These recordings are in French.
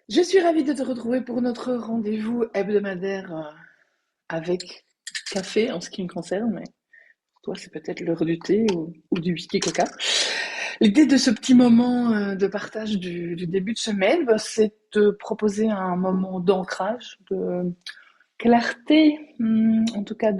Je suis ravie de te retrouver pour notre rendez-vous hebdomadaire avec café en ce qui me concerne, mais pour toi c'est peut-être l'heure du thé ou du whisky coca. L'idée de ce petit moment de partage du début de semaine, bah, c'est de proposer un moment d'ancrage, de clarté, en tout cas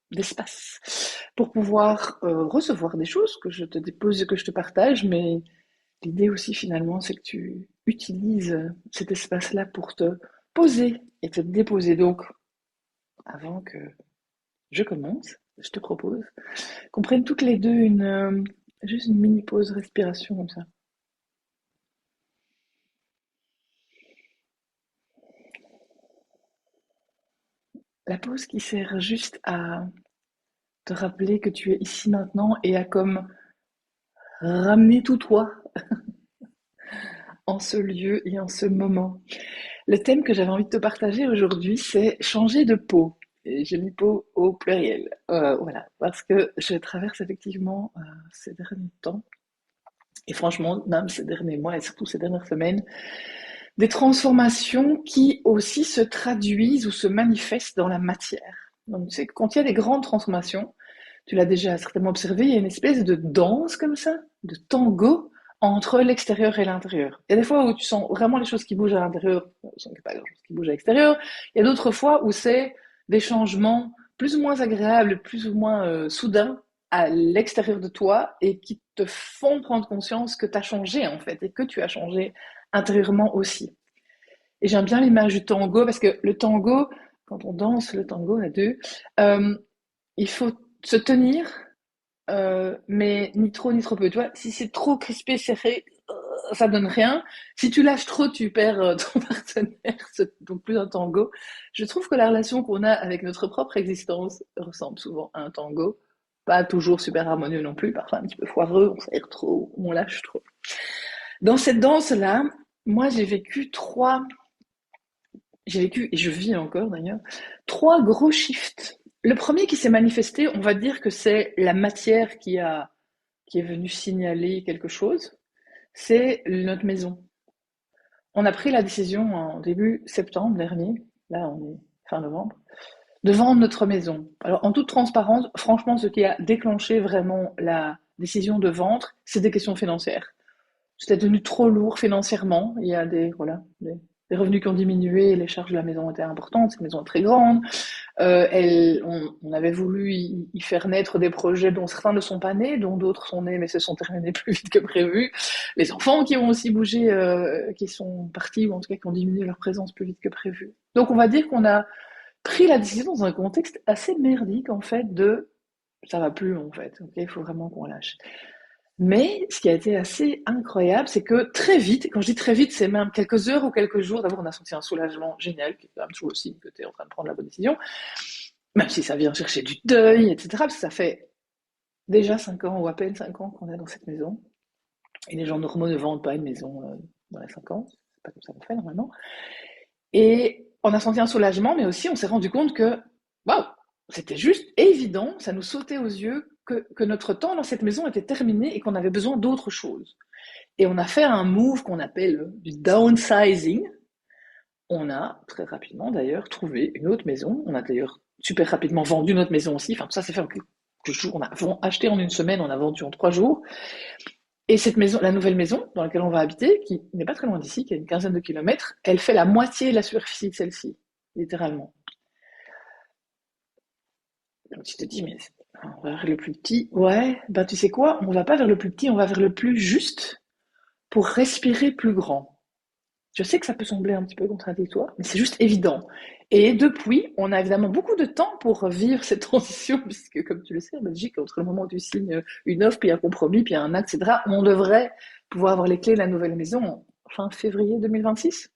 d'espace, pour pouvoir recevoir des choses que je te dépose et que je te partage, mais l'idée aussi finalement, c'est que tu utilises cet espace-là pour te poser et te déposer. Donc, avant que je commence, je te propose qu'on prenne toutes les deux juste une mini pause respiration comme ça. La pause qui sert juste à te rappeler que tu es ici maintenant et à comme ramener tout toi en ce lieu et en ce moment. Le thème que j'avais envie de te partager aujourd'hui, c'est changer de peau. Et j'ai mis peau au pluriel. Voilà, parce que je traverse effectivement ces derniers temps, et franchement, même ces derniers mois et surtout ces dernières semaines, des transformations qui aussi se traduisent ou se manifestent dans la matière. Donc, tu sais, quand il y a des grandes transformations, tu l'as déjà certainement observé, il y a une espèce de danse comme ça, de tango entre l'extérieur et l'intérieur. Il y a des fois où tu sens vraiment les choses qui bougent à l'intérieur, il n'y a pas grand-chose qui bouge à l'extérieur. Il y a d'autres fois où c'est des changements plus ou moins agréables, plus ou moins soudains à l'extérieur de toi et qui te font prendre conscience que tu as changé en fait et que tu as changé intérieurement aussi. Et j'aime bien l'image du tango parce que le tango, quand on danse le tango à deux, euh, il faut se tenir, mais ni trop ni trop peu. Tu vois, si c'est trop crispé, serré, ça donne rien. Si tu lâches trop, tu perds ton partenaire. C'est donc plus un tango. Je trouve que la relation qu'on a avec notre propre existence ressemble souvent à un tango. Pas toujours super harmonieux non plus, parfois un petit peu foireux, on serre trop, on lâche trop. Dans cette danse-là, moi j'ai vécu et je vis encore d'ailleurs, trois gros shifts. Le premier qui s'est manifesté, on va dire que c'est la matière qui est venue signaler quelque chose, c'est notre maison. On a pris la décision en début septembre dernier, là on est fin novembre, de vendre notre maison. Alors en toute transparence, franchement, ce qui a déclenché vraiment la décision de vendre, c'est des questions financières. C'était devenu trop lourd financièrement. Il y a des revenus qui ont diminué, les charges de la maison étaient importantes, cette maison est très grande. On avait voulu y faire naître des projets dont certains ne sont pas nés, dont d'autres sont nés mais se sont terminés plus vite que prévu. Les enfants qui ont aussi bougé, qui sont partis ou en tout cas qui ont diminué leur présence plus vite que prévu. Donc on va dire qu'on a pris la décision dans un contexte assez merdique en fait de ça va plus en fait, ok, il faut vraiment qu'on lâche. Mais ce qui a été assez incroyable, c'est que très vite, et quand je dis très vite, c'est même quelques heures ou quelques jours, d'abord on a senti un soulagement génial, qui est quand même toujours le signe que tu es en train de prendre la bonne décision, même si ça vient chercher du deuil, etc. Parce que ça fait déjà 5 ans ou à peine 5 ans qu'on est dans cette maison. Et les gens normaux ne vendent pas une maison dans les 5 ans. C'est pas comme ça qu'on fait normalement. Et on a senti un soulagement, mais aussi on s'est rendu compte que, waouh, c'était juste évident, ça nous sautait aux yeux que notre temps dans cette maison était terminé et qu'on avait besoin d'autre chose. Et on a fait un move qu'on appelle du downsizing. On a très rapidement d'ailleurs trouvé une autre maison. On a d'ailleurs super rapidement vendu notre maison aussi. Enfin, tout ça s'est fait en quelques jours. On a acheté en une semaine, on a vendu en 3 jours. Et cette maison, la nouvelle maison dans laquelle on va habiter, qui n'est pas très loin d'ici, qui a une quinzaine de kilomètres, elle fait la moitié de la superficie de celle-ci, littéralement. Donc tu te dis, mais on va vers le plus petit. Ouais, bah tu sais quoi, on va pas vers le plus petit, on va vers le plus juste pour respirer plus grand. Je sais que ça peut sembler un petit peu contradictoire, mais c'est juste évident. Et depuis, on a évidemment beaucoup de temps pour vivre cette transition, puisque comme tu le sais, en Belgique, entre le moment où tu signes une offre, puis un compromis, puis un acte, etc., on devrait pouvoir avoir les clés de la nouvelle maison fin février 2026.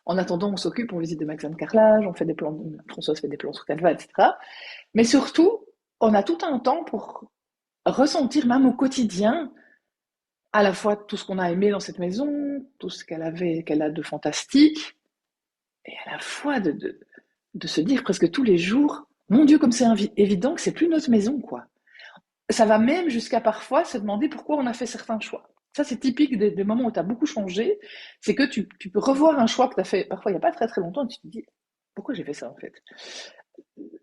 En attendant, on s'occupe, on visite des magasins de carrelage, on fait des plans, Françoise fait des plans sur Canva, etc. Mais surtout, on a tout un temps pour ressentir même au quotidien à la fois tout ce qu'on a aimé dans cette maison, tout ce qu'elle a de fantastique, et à la fois de se dire presque tous les jours, mon Dieu, comme c'est évident que c'est plus notre maison, quoi. Ça va même jusqu'à parfois se demander pourquoi on a fait certains choix. Ça, c'est typique des moments où tu as beaucoup changé. C'est que tu peux revoir un choix que tu as fait parfois il n'y a pas très très longtemps et tu te dis pourquoi j'ai fait ça en fait.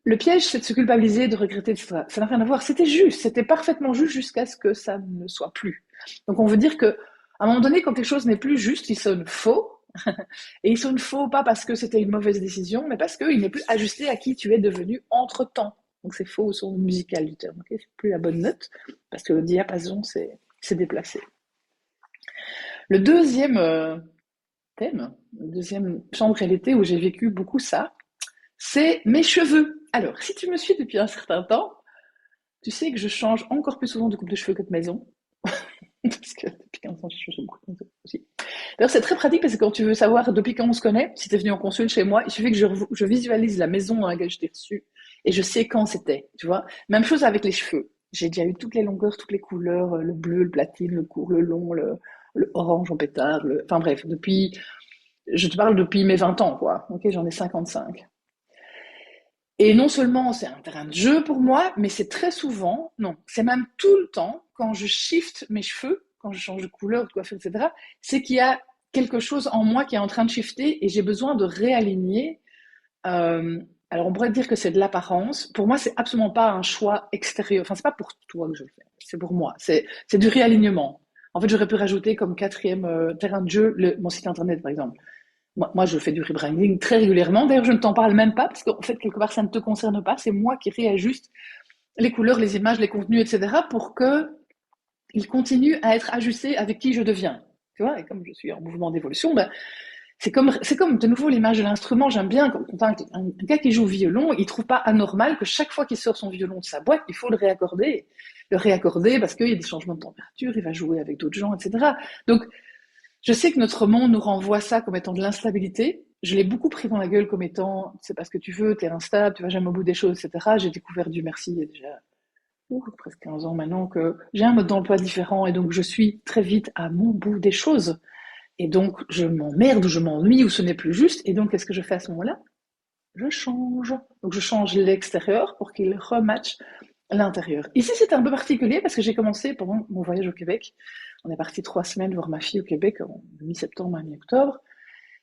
Le piège, c'est de se culpabiliser, de regretter, etc. Ça n'a rien à voir. C'était juste, c'était parfaitement juste jusqu'à ce que ça ne soit plus. Donc on veut dire que à un moment donné, quand quelque chose n'est plus juste, il sonne faux. Et il sonne faux pas parce que c'était une mauvaise décision, mais parce qu'il n'est plus ajusté à qui tu es devenu entre-temps. Donc c'est faux au sens musical du terme. Okay, c'est plus la bonne note parce que le diapason s'est déplacé. Le deuxième thème, le deuxième champ de réalité où j'ai vécu beaucoup ça, c'est mes cheveux. Alors, si tu me suis depuis un certain temps, tu sais que je change encore plus souvent de coupe de cheveux que de maison. Parce que depuis 15 ans, je change beaucoup de maison aussi. D'ailleurs, c'est très pratique parce que quand tu veux savoir depuis quand on se connaît, si tu es venu en consul chez moi, il suffit que je visualise la maison dans laquelle je t'ai reçu et je sais quand c'était, tu vois. Même chose avec les cheveux. J'ai déjà eu toutes les longueurs, toutes les couleurs, le bleu, le platine, le court, le long, le orange en pétard, enfin bref, je te parle depuis mes 20 ans, quoi. Ok, j'en ai 55. Et non seulement c'est un terrain de jeu pour moi, mais c'est très souvent, non, c'est même tout le temps, quand je shift mes cheveux, quand je change de couleur, de coiffure, etc., c'est qu'il y a quelque chose en moi qui est en train de shifter et j'ai besoin de réaligner. Euh, alors on pourrait dire que c'est de l'apparence. Pour moi, c'est absolument pas un choix extérieur. Enfin, c'est pas pour toi que je le fais. C'est pour moi. C'est du réalignement. En fait, j'aurais pu rajouter comme quatrième terrain de jeu mon site internet, par exemple. Moi, je fais du rebranding très régulièrement. D'ailleurs, je ne t'en parle même pas parce qu'en fait, quelque part, ça ne te concerne pas. C'est moi qui réajuste les couleurs, les images, les contenus, etc. pour que ils continuent à être ajustés avec qui je deviens. Tu vois, et comme je suis en mouvement d'évolution, ben, c'est comme de nouveau l'image de l'instrument. J'aime bien quand un gars qui joue au violon, il trouve pas anormal que chaque fois qu'il sort son violon de sa boîte, il faut le réaccorder. Le réaccorder parce qu'il y a des changements de température, il va jouer avec d'autres gens, etc. Donc, je sais que notre monde nous renvoie ça comme étant de l'instabilité. Je l'ai beaucoup pris dans la gueule comme étant c'est pas ce que tu veux, t'es instable, tu vas jamais au bout des choses, etc. J'ai découvert, Dieu merci, il y a déjà presque 15 ans maintenant, que j'ai un mode d'emploi différent et donc je suis très vite à mon bout des choses. Et donc je m'emmerde ou je m'ennuie ou ce n'est plus juste. Et donc qu'est-ce que je fais à ce moment-là? Je change. Donc je change l'extérieur pour qu'il rematche l'intérieur. Ici, c'était un peu particulier parce que j'ai commencé pendant mon voyage au Québec. On est parti 3 semaines voir ma fille au Québec en mi-septembre à mi-octobre.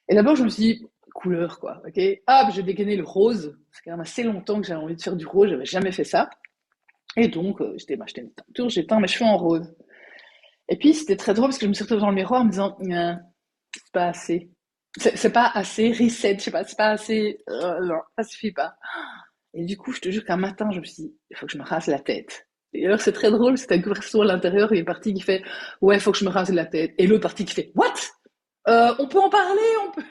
Et d'abord, je me suis dit, couleur, quoi, ok? Ah, j'ai dégainé le rose. C'est quand même assez longtemps que j'avais envie de faire du rose, j'avais jamais fait ça. Et donc, j'étais m'acheter une teinture, j'ai teint mes cheveux en rose. Et puis, c'était très drôle parce que je me suis retrouvée devant le miroir en me disant, c'est pas assez. C'est pas assez reset, je sais pas, c'est pas assez, non, ça suffit pas. Et du coup, je te jure qu'un matin, je me suis dit, il faut que je me rase la tête. Et alors, c'est très drôle, c'est une conversation à l'intérieur, il y a une partie qui fait, ouais, il faut que je me rase la tête. Et l'autre partie qui fait, what? On peut en parler, on peut.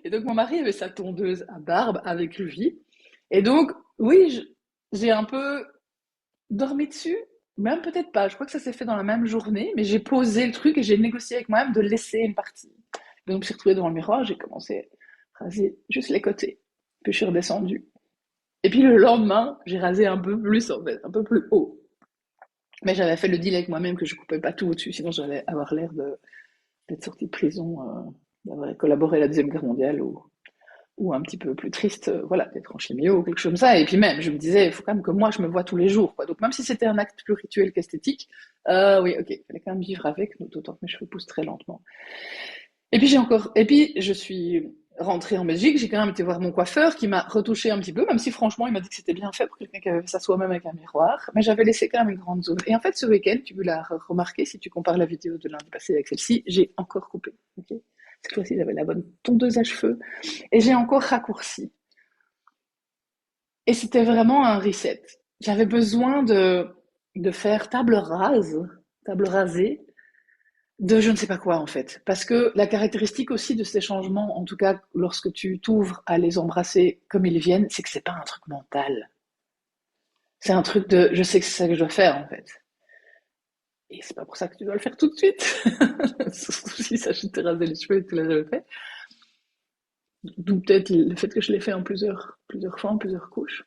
Et donc, mon mari avait sa tondeuse à barbe avec lui. Et donc, oui, j'ai un peu dormi dessus, même peut-être pas. Je crois que ça s'est fait dans la même journée, mais j'ai posé le truc et j'ai négocié avec moi-même de laisser une partie. Donc, je me suis retrouvée devant le miroir, j'ai commencé à raser juste les côtés. Puis, je suis redescendue. Et puis le lendemain, j'ai rasé un peu plus en fait, un peu plus haut. Mais j'avais fait le deal avec moi-même que je coupais pas tout au-dessus, sinon j'allais avoir l'air d'être sortie de prison, d'avoir collaboré à la Deuxième Guerre mondiale ou un petit peu plus triste, voilà, d'être en chimio ou quelque chose comme ça. Et puis même, je me disais, il faut quand même que moi je me vois tous les jours, quoi. Donc même si c'était un acte plus rituel qu'esthétique, oui, ok, il fallait quand même vivre avec, d'autant que mes cheveux poussent très lentement. Et puis je suis rentrée en Belgique, j'ai quand même été voir mon coiffeur qui m'a retouché un petit peu, même si franchement il m'a dit que c'était bien fait pour quelqu'un qui avait fait ça soi-même avec un miroir, mais j'avais laissé quand même une grande zone. Et en fait, ce week-end, tu l'as remarqué si tu compares la vidéo de lundi passé avec celle-ci, j'ai encore coupé. Okay, cette fois-ci, j'avais la bonne tondeuse à cheveux et j'ai encore raccourci. Et c'était vraiment un reset. J'avais besoin de faire table rasée, de je ne sais pas quoi en fait. Parce que la caractéristique aussi de ces changements, en tout cas lorsque tu t'ouvres à les embrasser comme ils viennent, c'est que c'est pas un truc mental. C'est un truc de je sais que c'est ça que je dois faire en fait. Et c'est pas pour ça que tu dois le faire tout de suite. Surtout si ça je t'ai rasé les cheveux et que tu l'as jamais fait. D'où peut-être le fait que je l'ai fait en plusieurs fois, en plusieurs couches.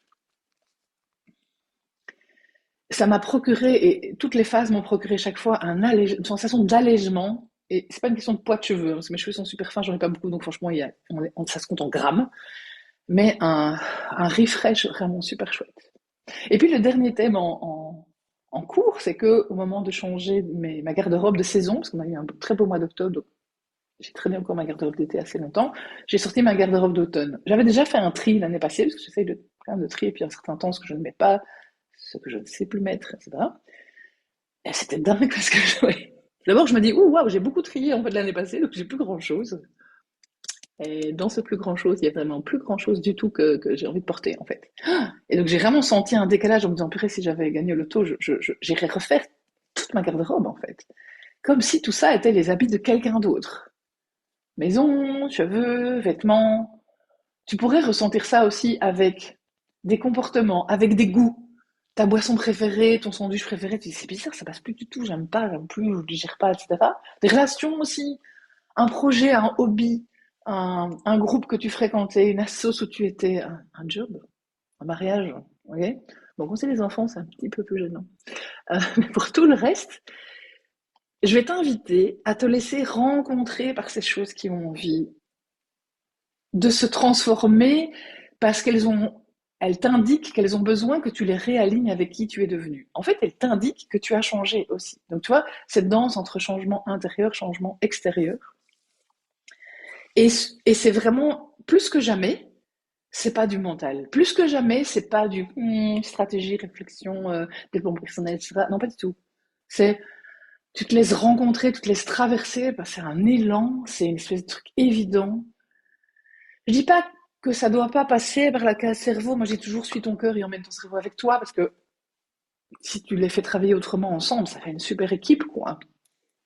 Ça m'a procuré, et toutes les phases m'ont procuré chaque fois une sensation d'allègement. Et c'est pas une question de poids de cheveux, hein, parce que mes cheveux sont super fins, j'en ai pas beaucoup, donc franchement, ça se compte en grammes. Mais un refresh vraiment super chouette. Et puis le dernier thème en cours, c'est que au moment de changer ma garde-robe de saison, parce qu'on a eu un très beau mois d'octobre, donc j'ai traîné encore ma garde-robe d'été assez longtemps, j'ai sorti ma garde-robe d'automne. J'avais déjà fait un tri l'année passée, parce que j'essaye quand même de trier depuis un certain temps ce que je ne mets pas, ce que je ne sais plus mettre, etc. Et c'était dingue parce que ouais. D'abord, je me dis, ouh, waouh, j'ai beaucoup trié en fait l'année passée, donc j'ai plus grand-chose. Et dans ce plus grand-chose, il y a vraiment plus grand-chose du tout que j'ai envie de porter, en fait. Et donc, j'ai vraiment senti un décalage en me disant, purée, si j'avais gagné le loto, j'irais refaire toute ma garde-robe, en fait. Comme si tout ça était les habits de quelqu'un d'autre. Maison, cheveux, vêtements. Tu pourrais ressentir ça aussi avec des comportements, avec des goûts. Ta boisson préférée, ton sandwich préféré, tu dis, c'est bizarre, ça passe plus du tout, j'aime pas, j'aime plus, je ne digère pas, etc. Des relations aussi, un projet, un hobby, un groupe que tu fréquentais, une assoce où tu étais, un job, un mariage, ok. Bon, quand c'est les enfants, c'est un petit peu plus gênant. Mais pour tout le reste, je vais t'inviter à te laisser rencontrer par ces choses qui ont envie de se transformer parce elles t'indiquent qu'elles ont besoin que tu les réalignes avec qui tu es devenu. En fait, elles t'indiquent que tu as changé aussi. Donc, tu vois, cette danse entre changement intérieur, changement extérieur. Et c'est vraiment, plus que jamais, c'est pas du mental. Plus que jamais, c'est pas du stratégie, réflexion, développement personnel, etc. Non, pas du tout. C'est, tu te laisses rencontrer, tu te laisses traverser, bah, c'est un élan, c'est une espèce de truc évident. Je dis pas que ça doit pas passer par la case cerveau. Moi, j'ai toujours suis ton cœur et emmène ton cerveau avec toi parce que si tu les fais travailler autrement ensemble, ça fait une super équipe, quoi.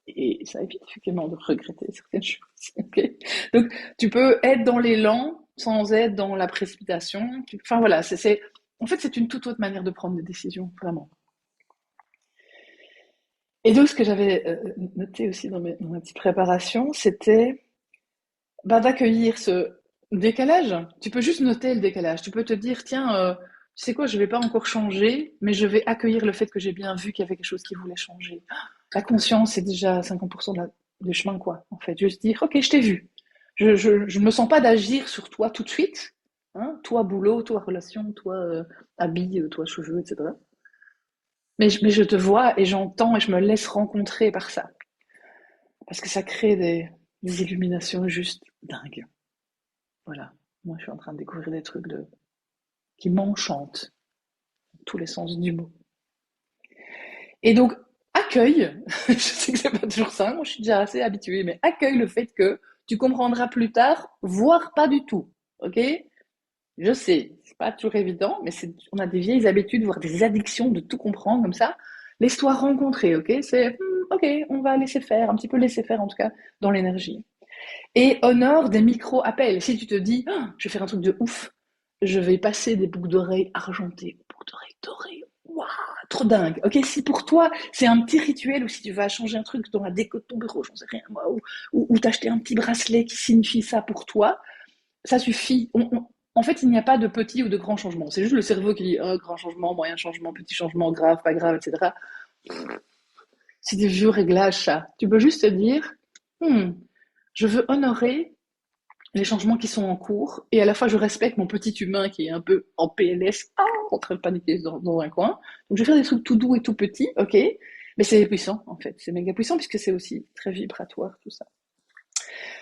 Et ça évite effectivement de regretter certaines choses. Okay. Donc, tu peux être dans l'élan sans être dans la précipitation. Enfin, voilà, en fait, c'est une toute autre manière de prendre des décisions, vraiment. Et donc, ce que j'avais noté aussi dans ma petite préparation, c'était bah, d'accueillir ce décalage. Tu peux juste noter le décalage. Tu peux te dire, tiens, tu sais quoi, je vais pas encore changer, mais je vais accueillir le fait que j'ai bien vu qu'il y avait quelque chose qui voulait changer. La conscience, c'est déjà 50% du chemin, quoi. En fait, juste dire, ok, je t'ai vu. Je ne me sens pas d'agir sur toi tout de suite. Hein, toi boulot, toi relation, toi habits, toi cheveux, etc. Mais je te vois et j'entends et je me laisse rencontrer par ça. Parce que ça crée des illuminations juste dingues. Voilà. Moi, je suis en train de découvrir des trucs qui m'enchantent, dans tous les sens du mot. Et donc, accueille, je sais que c'est pas toujours ça, moi je suis déjà assez habituée, mais accueille le fait que tu comprendras plus tard, voire pas du tout. Ok. Je sais, c'est pas toujours évident, mais on a des vieilles habitudes, voire des addictions de tout comprendre comme ça. Laisse-toi rencontrer, ok. C'est, ok, on va laisser faire, un petit peu laisser faire en tout cas, dans l'énergie. Et honore des micro-appels. Si tu te dis, oh, je vais faire un truc de ouf, je vais passer des boucles d'oreilles argentées, boucles d'oreilles dorées, waouh, trop dingue. Ok, si pour toi c'est un petit rituel ou si tu vas changer un truc dans la déco de ton bureau, j'en sais rien moi, ou t'acheter un petit bracelet qui signifie ça pour toi, ça suffit. En fait, il n'y a pas de petit ou de grand changement. C'est juste le cerveau qui dit oh, grand changement, moyen changement, petit changement, grave, pas grave, etc. C'est des vieux réglages, ça. Tu peux juste te dire, hmm, je veux honorer les changements qui sont en cours, et à la fois je respecte mon petit humain qui est un peu en PLS, en train de paniquer dans un coin. Donc je vais faire des trucs tout doux et tout petits, ok, mais c'est puissant en fait, c'est méga puissant puisque c'est aussi très vibratoire tout ça.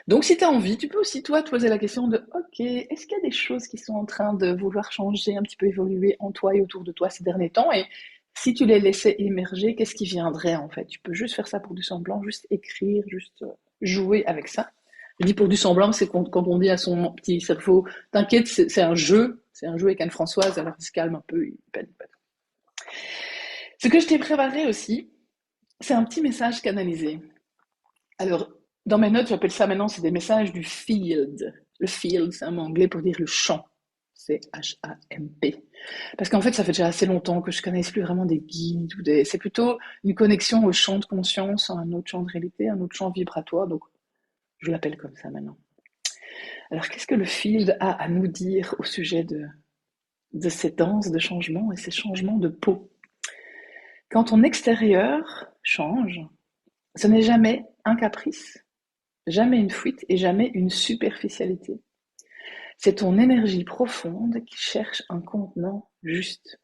Donc si tu as envie, tu peux aussi toi te poser la question de, ok, est-ce qu'il y a des choses qui sont en train de vouloir changer, un petit peu évoluer en toi et autour de toi ces derniers temps, et si tu les laissais émerger, qu'est-ce qui viendrait en fait? Tu peux juste faire ça pour du semblant, juste écrire, juste jouer avec ça. Je dis pour du semblant, c'est quand on dit à son petit cerveau, t'inquiète, c'est un jeu avec Anne-Françoise, alors il se calme un peu, il panique pas. Ce que je t'ai préparé aussi, c'est un petit message canalisé. Alors, dans mes notes, j'appelle ça maintenant, c'est des messages du field. Le field, c'est un mot anglais pour dire le champ. C'est H-A-M-P. Parce qu'en fait, ça fait déjà assez longtemps que je ne connais plus vraiment des guides c'est plutôt une connexion au champ de conscience, à un autre champ de réalité, un autre champ vibratoire. Donc, je l'appelle comme ça maintenant. Alors, qu'est-ce que le field a à nous dire au sujet de ces danses de changement et ces changements de peau? Quand ton extérieur change, ce n'est jamais un caprice, jamais une fuite et jamais une superficialité. C'est ton énergie profonde qui cherche un contenant juste.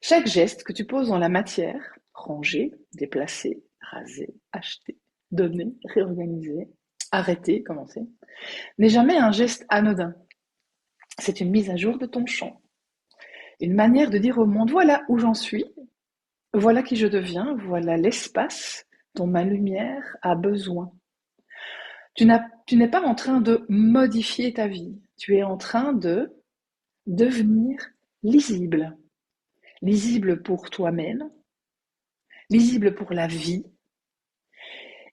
Chaque geste que tu poses dans la matière, ranger, déplacer, raser, acheter, donner, réorganiser, arrêter, commencer, n'est jamais un geste anodin. C'est une mise à jour de ton champ. Une manière de dire au monde, voilà où j'en suis, voilà qui je deviens, voilà l'espace dont ma lumière a besoin. Tu n'es pas en train de modifier ta vie, tu es en train de devenir lisible. Lisible pour toi-même, lisible pour la vie,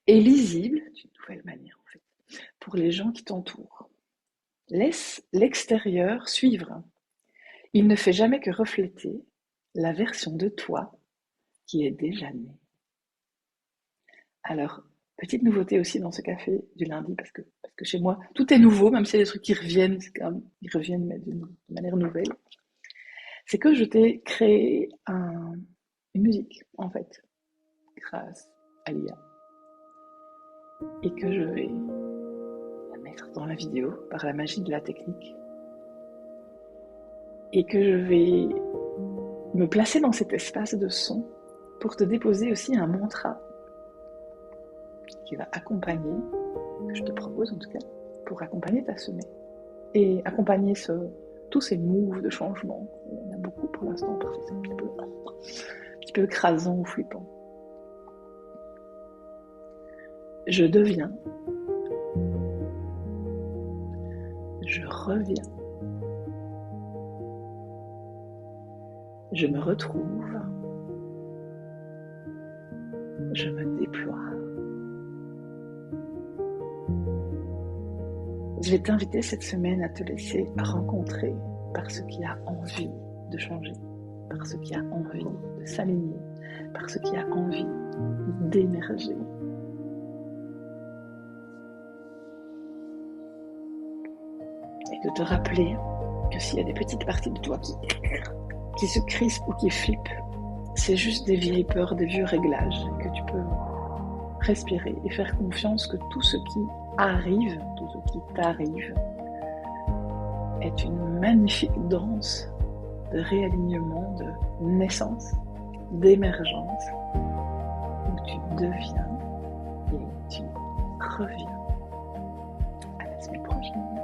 et lisible, d'une nouvelle manière en fait, pour les gens qui t'entourent. Laisse l'extérieur suivre. Il ne fait jamais que refléter la version de toi qui est déjà née. Alors, petite nouveauté aussi dans ce café du lundi, parce que chez moi, tout est nouveau, même s'il y a des trucs qui reviennent, ils reviennent mais d'une manière nouvelle. C'est que je t'ai créé une musique, en fait, grâce à l'IA, et que je vais la mettre dans la vidéo par la magie de la technique, et que je vais me placer dans cet espace de son pour te déposer aussi un mantra qui va accompagner, que je te propose en tout cas, pour accompagner ta semaine et accompagner tous ces moves de changement. On a beaucoup pour l'instant, parce que c'est un petit peu écrasant ou flippant. Je deviens, je reviens, je me retrouve, je me déploie. Je vais t'inviter cette semaine à te laisser rencontrer par ce qui a envie de changer, par ce qui a envie de s'aligner, par ce qui a envie d'émerger. Et de te rappeler que s'il y a des petites parties de toi qui se crispent ou qui flippent, c'est juste des vieilles peurs, des vieux réglages, que tu peux respirer et faire confiance que tout ce qui arrive, tout ce qui t'arrive, est une magnifique danse de réalignement, de naissance, d'émergence, où tu deviens et tu reviens. À la semaine prochaine.